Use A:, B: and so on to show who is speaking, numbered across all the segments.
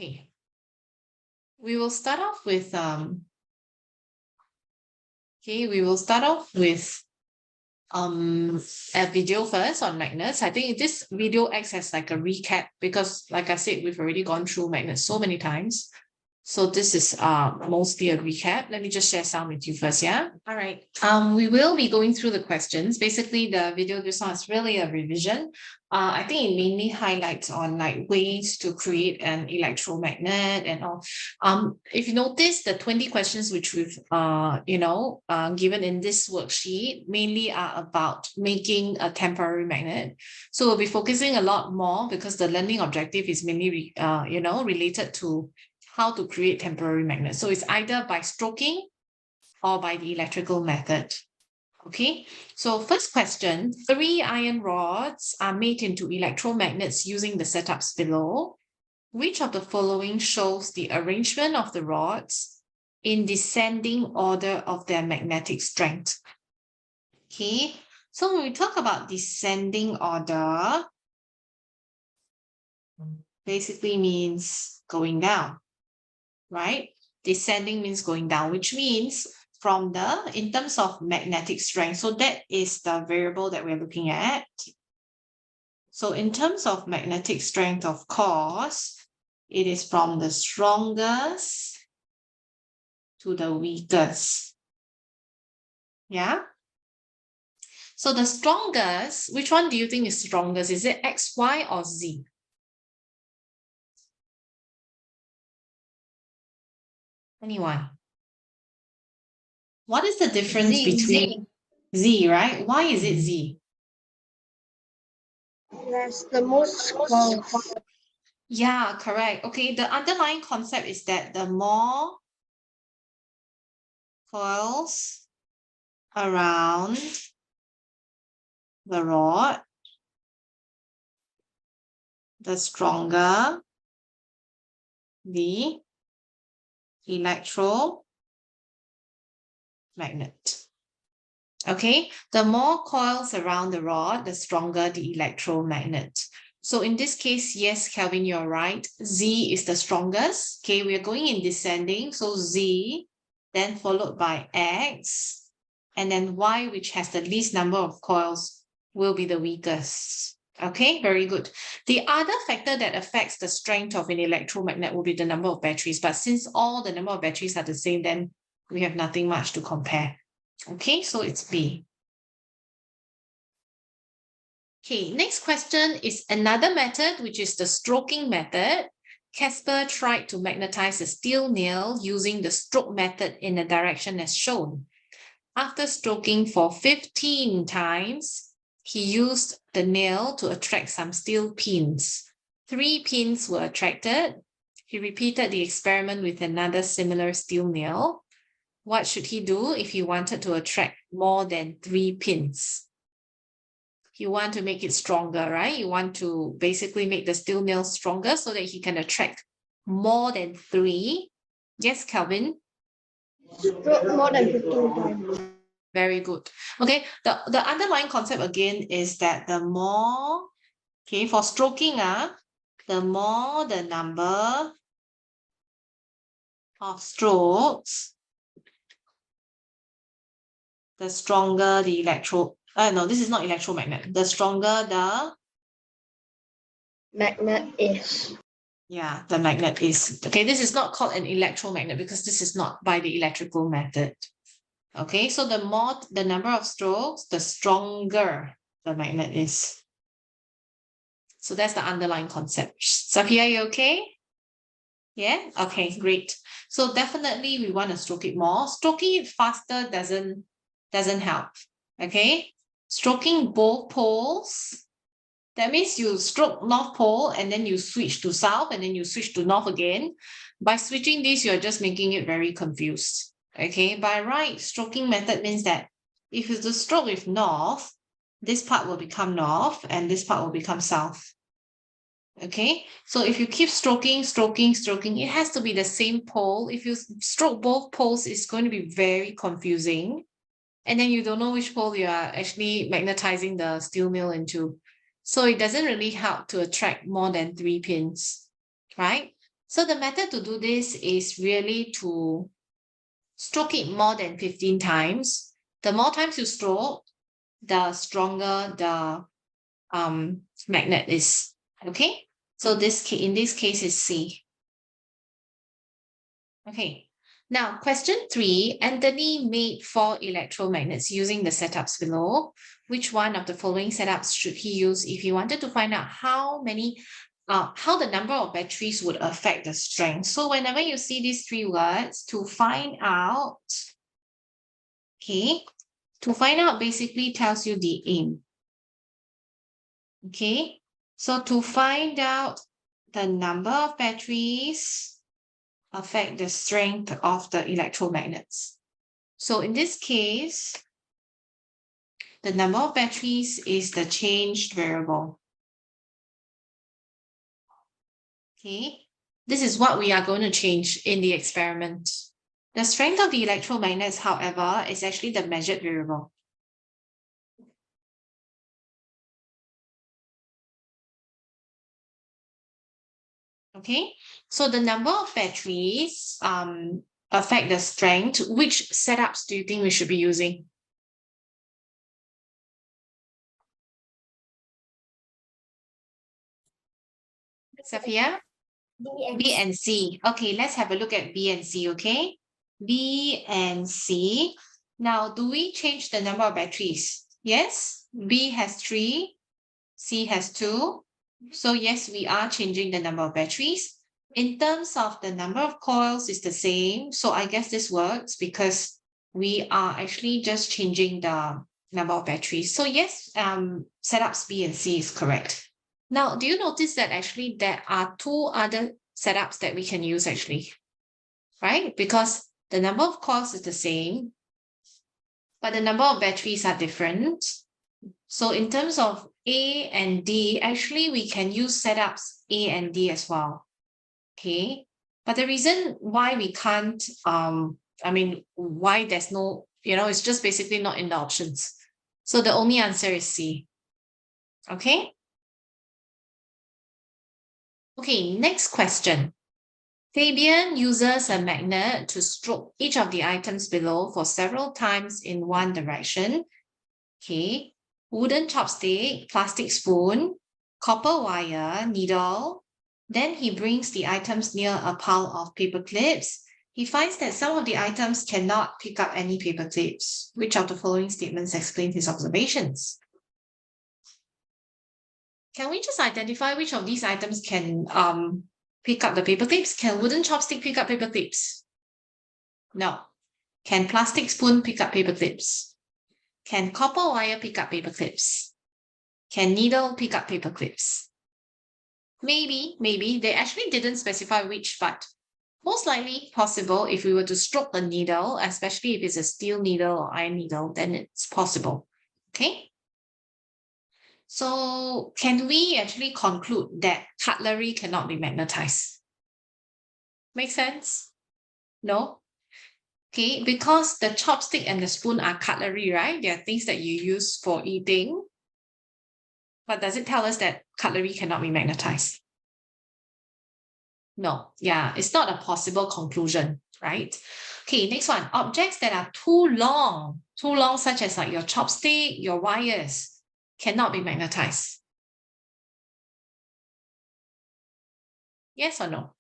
A: Okay. We will start off with a video first on magnets. I think this video acts as like a recap because, like I said, we've already gone through magnets so many times. So this is mostly a recap. Let me just share some with you first, yeah? All right. We will be going through the questions. Basically, the video this one is really a revision. I think it mainly highlights on like ways to create an electromagnet and all. If you notice, the 20 questions which we've given in this worksheet mainly are about making a temporary magnet. So we'll be focusing a lot more because the learning objective is mainly related to how to create temporary magnets. So it's either by stroking or by the electrical method. Okay, so first question, 3 iron rods are made into electromagnets using the setups below. Which of the following shows the arrangement of the rods in descending order of their magnetic strength? Okay, so when we talk about descending order, basically means going down. Right? Descending means going down, which means in terms of magnetic strength. So that is the variable that we're looking at. So in terms of magnetic strength, of course, it is from the strongest to the weakest. Yeah? So the strongest, which one do you think is strongest? Is it X, Y, or Z? Anyone? What is the difference between Z, right? Why is it Z?
B: That's the most coils.
A: Yeah, correct. Okay, the underlying concept is that the more coils around the rod, the stronger the electromagnet. Okay, the more coils around the rod, the stronger the electromagnet. So in this case, yes, Kelvin, you're right. Z is the strongest. Okay, we are going in descending. So Z, then followed by X, and then Y, which has the least number of coils, will be the weakest. Okay, very good. The other factor that affects the strength of an electromagnet will be the number of batteries. But since all the number of batteries are the same, then we have nothing much to compare. Okay, so it's B. Okay, next question is another method, which is the stroking method. Caspar tried to magnetize a steel nail using the stroke method in the direction as shown. After stroking for 15 times, he used the nail to attract some steel pins. 3 pins were attracted. He repeated the experiment with another similar steel nail. What should he do if he wanted to attract more than 3 pins? You want to make it stronger, right? You want to basically make the steel nail stronger so that he can attract more than 3. Yes, Kelvin?
B: Stroke more than 15 times.
A: Very good. Okay, the underlying concept again is that the more, okay, for stroking, the more the number of strokes, the stronger the no, this is not electromagnet. The stronger the
B: magnet is.
A: Yeah, the magnet is. Okay, this is not called an electromagnet because this is not by the electrical method. Okay, so the more the number of strokes, the stronger the magnet is. So that's the underlying concept. Sophia, you okay? Yeah? Okay, great. So definitely we want to stroke it more. Stroking it faster doesn't help. Okay? Stroking both poles, that means you stroke north pole and then you switch to south and then you switch to north again. By switching this, you're just making it very confused. Okay, by right stroking method means that if you do stroke with north, this part will become north and this part will become south. Okay, so if you keep stroking, it has to be the same pole. If you stroke both poles, it's going to be very confusing. And then you don't know which pole you are actually magnetizing the steel nail into. So it doesn't really help to attract more than 3 pins, right? So the method to do this is really to stroke it more than 15 times. The more times you stroke, the stronger the magnet is. Okay, so in this case is C. Okay, now question 3, Anthony made 4 electromagnets using the setups below. Which one of the following setups should he use if he wanted to find out how the number of batteries would affect the strength? So whenever you see these 3 words, to find out, okay, to find out basically tells you the aim. Okay, so to find out the number of batteries affect the strength of the electromagnets. So in this case, the number of batteries is the changed variable. Okay, this is what we are going to change in the experiment. The strength of the electromagnets, however, is actually the measured variable. Okay, so the number of batteries affect the strength. Which setups do you think we should be using? Sophia? B and C. Okay, let's have a look at B and C, okay? B and C. Now, do we change the number of batteries? Yes, B has 3, C has 2. So yes, we are changing the number of batteries. In terms of the number of coils, it's the same. So I guess this works because we are actually just changing the number of batteries. So yes, setups B and C is correct. Now, do you notice that actually there are 2 other setups that we can use actually, right? Because the number of coils is the same, but the number of batteries are different. So in terms of A and D, actually we can use setups A and D as well. Okay, but the reason why we can't, why there's no, it's just basically not in the options. So the only answer is C. Okay. Okay, next question. Fabian uses a magnet to stroke each of the items below for several times in one direction. Okay, wooden chopstick, plastic spoon, copper wire, needle. Then he brings the items near a pile of paper clips. He finds that some of the items cannot pick up any paper clips. Which of the following statements explain his observations? Can we just identify which of these items can pick up the paper clips? Can wooden chopstick pick up paper clips? No. Can plastic spoon pick up paper clips? Can copper wire pick up paper clips? Can needle pick up paper clips? Maybe. They actually didn't specify which, but most likely possible if we were to stroke the needle, especially if it's a steel needle or iron needle, then it's possible. Okay. So can we actually conclude that cutlery cannot be magnetized? Make sense? No? Okay, because the chopstick and the spoon are cutlery, right? They are things that you use for eating. But does it tell us that cutlery cannot be magnetized? No, yeah, it's not a possible conclusion, right? Okay, next one. Objects that are too long, such as like your chopstick, your wires, cannot be magnetized. Yes or no?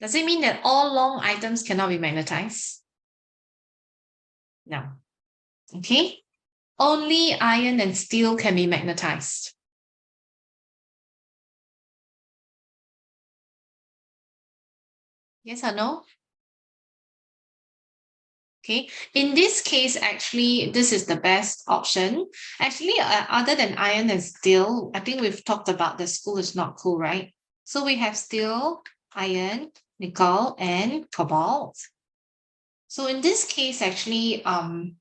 A: Does it mean that all long items cannot be magnetized? No. Okay. Only iron and steel can be magnetized. Yes or no? Okay. In this case, actually, this is the best option. Actually, other than iron and steel, I think we've talked about the school is not cool, right? So we have steel, iron, nickel, and cobalt. So in this case, actually, iron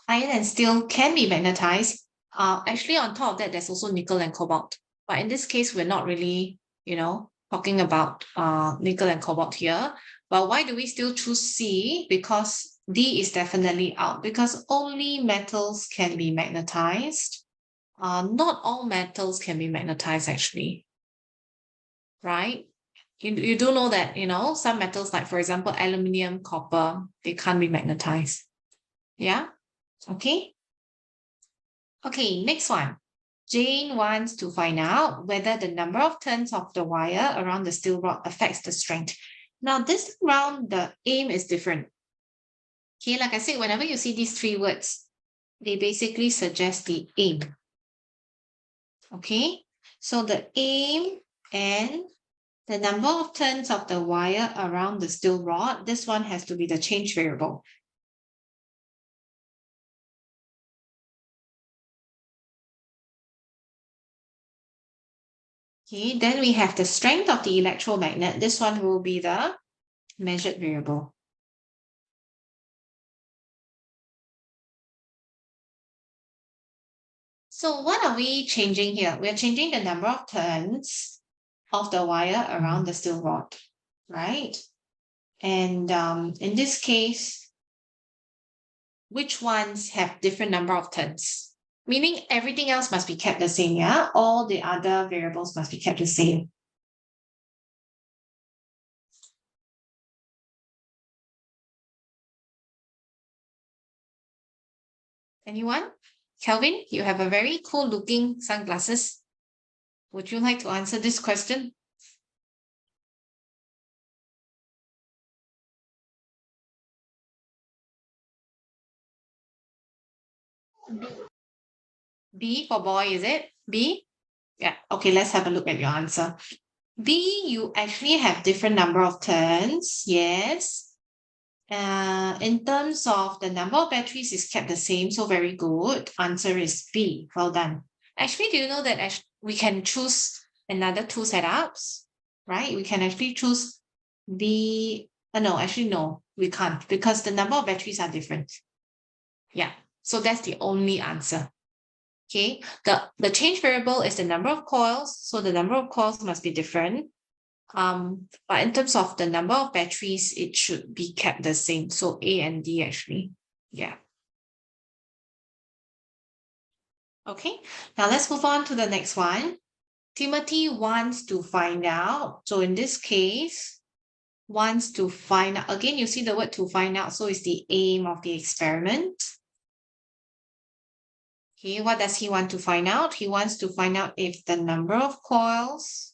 A: and steel can be magnetized. Actually, on top of that, there's also nickel and cobalt. But in this case, we're not really, talking about nickel and cobalt here. But why do we still choose C? Because D is definitely out, because only metals can be magnetized. Not all metals can be magnetized, actually. right? You do know that, some metals like, for example, aluminium, copper, they can't be magnetized. Yeah? Okay. Okay, next one. Jane wants to find out whether the number of turns of the wire around the steel rod affects the strength. Now, this round, the aim is different. Okay, like I said, whenever you see these three words, they basically suggest the aim. Okay, so the aim and the number of turns of the wire around the steel rod, this one has to be the change variable. Okay, then we have the strength of the electromagnet. This one will be the measured variable. So what are we changing here? We're changing the number of turns of the wire around the steel rod, right? And in this case, which ones have different number of turns? Meaning everything else must be kept the same, yeah? All the other variables must be kept the same. Anyone? Kelvin, you have a very cool looking sunglasses. Would you like to answer this question? B for boy, is it? B? Yeah, okay, let's have a look at your answer. B, you actually have different number of turns, yes. In terms of the number of batteries is kept the same, so very good. Answer is B. Well done. Actually, do you know that we can choose another two setups, right? We can actually choose B. No, actually, no, we can't because the number of batteries are different. Yeah, so that's the only answer. Okay, the change variable is the number of coils, so the number of coils must be different. But in terms of the number of batteries, it should be kept the same. So A and D actually. Yeah. Okay, now let's move on to the next one. Timothy wants to find out. So in this case, wants to find out. Again, you see the word to find out. So it's the aim of the experiment. Okay, what does he want to find out? He wants to find out if the number of coils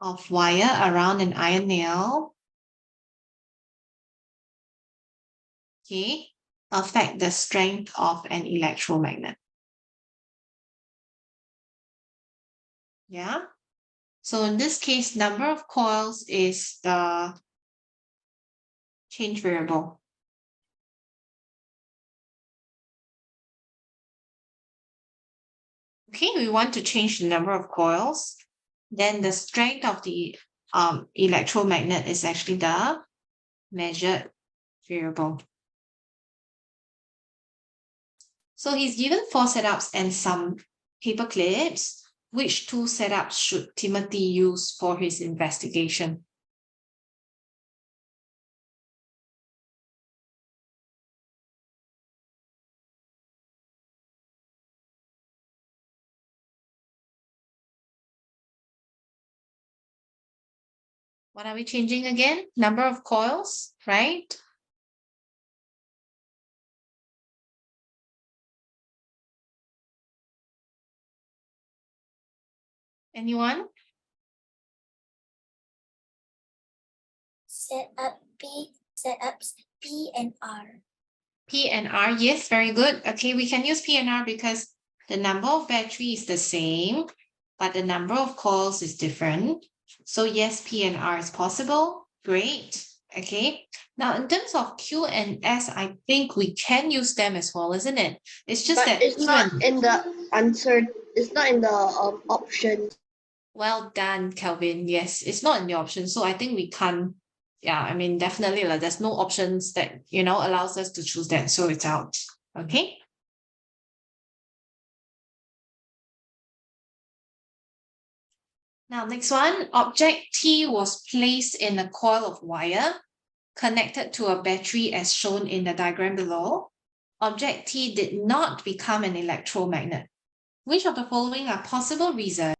A: of wire around an iron nail, okay, affect the strength of an electromagnet. Yeah. So in this case, number of coils is the change variable. Okay, we want to change the number of coils. Then the strength of the electromagnet is actually the measured variable. So he's given 4 setups and some paper clips. Which 2 setups should Timothy use for his investigation? What are we changing again? Number of coils, right? Anyone?
B: Setups P and R.
A: P and R, yes, very good. Okay, we can use P and R because the number of battery is the same, but the number of coils is different. So yes, P and R is possible. Great. Okay. Now, in terms of Q and S, I think we can use them as well, isn't it? It's just
B: But
A: that
B: it's not in the answer. It's not in the option.
A: Well done, Kelvin. Yes, it's not in the option. So I think we can't. Yeah, I mean, definitely, like, there's no options that, allows us to choose that. So it's out. Okay. Now, next one, object T was placed in a coil of wire connected to a battery as shown in the diagram below. Object T did not become an electromagnet. Which of the following are possible reasons